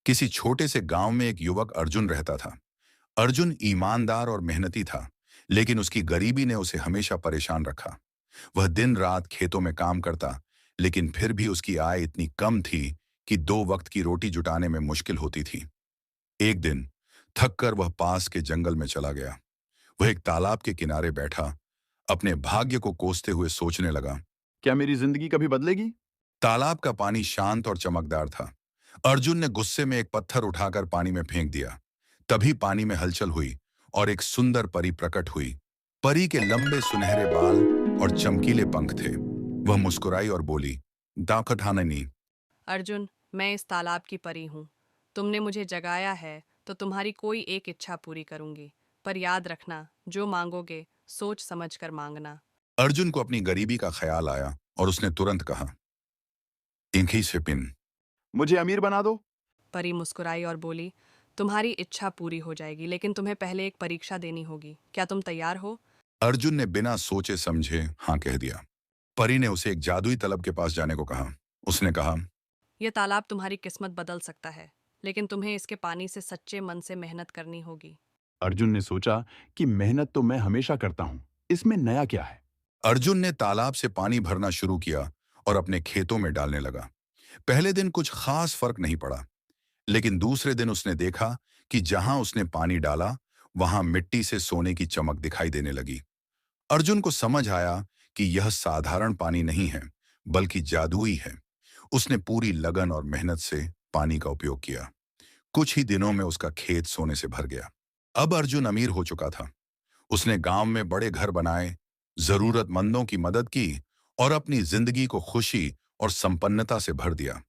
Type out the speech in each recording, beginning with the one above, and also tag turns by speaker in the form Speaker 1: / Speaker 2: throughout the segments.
Speaker 1: किसी छोटे से गांव में एक युवक अर्जुन रहता था। अर्जुन ईमानदार और मेहनती था, लेकिन उसकी गरीबी ने उसे हमेशा परेशान रखा। वह दिन रात खेतों में काम करता, लेकिन फिर भी उसकी आय इतनी कम थी कि दो वक्त की रोटी जुटाने में मुश्किल होती थी। एक दिन थककर वह पास के जंगल में चला गया। वह एक तालाब के किनारे बैठा, अपने भाग्य को कोसते हुए सोचने लगा।
Speaker 2: क्या मेरी जिंदगी कभी बदलेगी?
Speaker 1: तालाब का पानी शांत और चमकदार था। अर्जुन ने गुस्से में एक पत्थर उठाकर पानी में फेंक दिया। तभी पानी में हलचल हुई और एक सुंदर परी प्रकट हुई। परी के लंबे सुनहरे बाल और चमकीले पंख थे। वह मुस्कुराई और बोली, दाखठाननी।
Speaker 3: अर्जुन, मैं इस तालाब की परी हूँ। तुमने मुझे जगाया है तो तुम्हारी कोई एक इच्छा पूरी करूंगी। पर याद रखना, जो मांगोगे सोच समझ कर मांगना।
Speaker 1: अर्जुन को अपनी गरीबी का ख्याल आया और उसने तुरंत कहा, इंखी से पिन।
Speaker 2: मुझे अमीर बना दो।
Speaker 3: परी मुस्कुराई और बोली, तुम्हारी इच्छा पूरी हो जाएगी, लेकिन तुम्हें पहले एक परीक्षा देनी होगी। क्या तुम तैयार हो?
Speaker 1: अर्जुन ने बिना सोचे समझे हाँ कह दिया। परी ने उसे एक जादुई तलब के पास जाने को कहा। उसने कहा,
Speaker 3: यह तालाब तुम्हारी किस्मत बदल सकता है, लेकिन तुम्हें इसके पानी से सच्चे मन से मेहनत करनी होगी।
Speaker 2: अर्जुन ने सोचा कि मेहनत तो मैं हमेशा करता हूँ, इसमें नया क्या है?
Speaker 1: अर्जुन ने तालाब से पानी भरना शुरू किया और अपने खेतों में डालने लगा। पहले दिन कुछ खास फर्क नहीं पड़ा, लेकिन दूसरे दिन उसने देखा कि जहां उसने पानी डाला, वहां मिट्टी से सोने की चमक दिखाई देने लगी। अर्जुन को समझ आया कि यह साधारण पानी नहीं है, बल्कि जादुई है। उसने पूरी लगन और मेहनत से पानी का उपयोग किया। कुछ ही दिनों में उसका खेत सोने से भर गया। अब अर्जुन अमीर हो चुका था। उसने गांव में बड़े घर बनाए, जरूरतमंदों की मदद की और अपनी जिंदगी को खुशी और संपन्नता से भर दिया।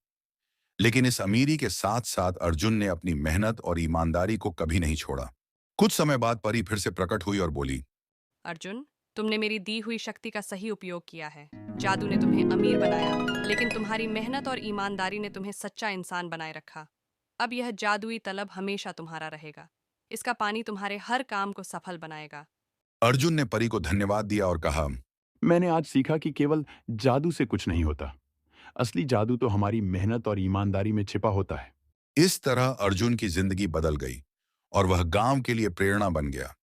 Speaker 1: लेकिन इस अमीरी के साथ साथ अर्जुन ने अपनी मेहनत और ईमानदारी को कभी नहीं छोड़ा। कुछ समय बाद परी फिर से प्रकट हुई और बोली,
Speaker 3: अर्जुन, तुमने मेरी दी हुई शक्ति का सही उपयोग किया है। जादू ने तुम्हें अमीर बनाया, लेकिन तुम्हारी मेहनत और ईमानदारी ने तुम्हें सच्चा इंसान बनाए रखा। अब यह जादुई तलब हमेशा तुम्हारा रहेगा। इसका पानी तुम्हारे हर काम को सफल बनाएगा।
Speaker 1: अर्जुन ने परी को धन्यवाद दिया और कहा,
Speaker 2: मैंने आज सीखा कि केवल जादू से कुछ नहीं होता। असली जादू तो हमारी मेहनत और ईमानदारी में छिपा होता है।
Speaker 1: इस तरह अर्जुन की जिंदगी बदल गई और वह गांव के लिए प्रेरणा बन गया।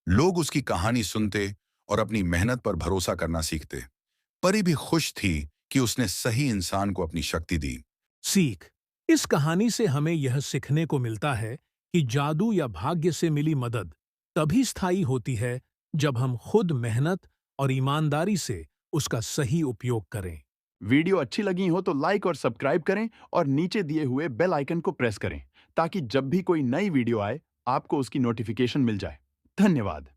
Speaker 1: लोग उसकी कहानी सुनते और अपनी मेहनत पर भरोसा करना सीखते। परी भी खुश थी कि उसने सही इंसान को अपनी शक्ति दी।
Speaker 4: सीख। इस कहानी से हमें यह सीखने को मिलता है कि जादू या भाग्य से मिली मदद तभी स्थायी होती है जब हम खुद मेहनत और ईमानदारी से उसका सही उपयोग करें।
Speaker 2: वीडियो अच्छी लगी हो तो लाइक और सब्सक्राइब करें और नीचे दिए हुए बेल आइकन को प्रेस करें ताकि जब भी कोई नई वीडियो आए आपको उसकी नोटिफिकेशन मिल जाए। धन्यवाद।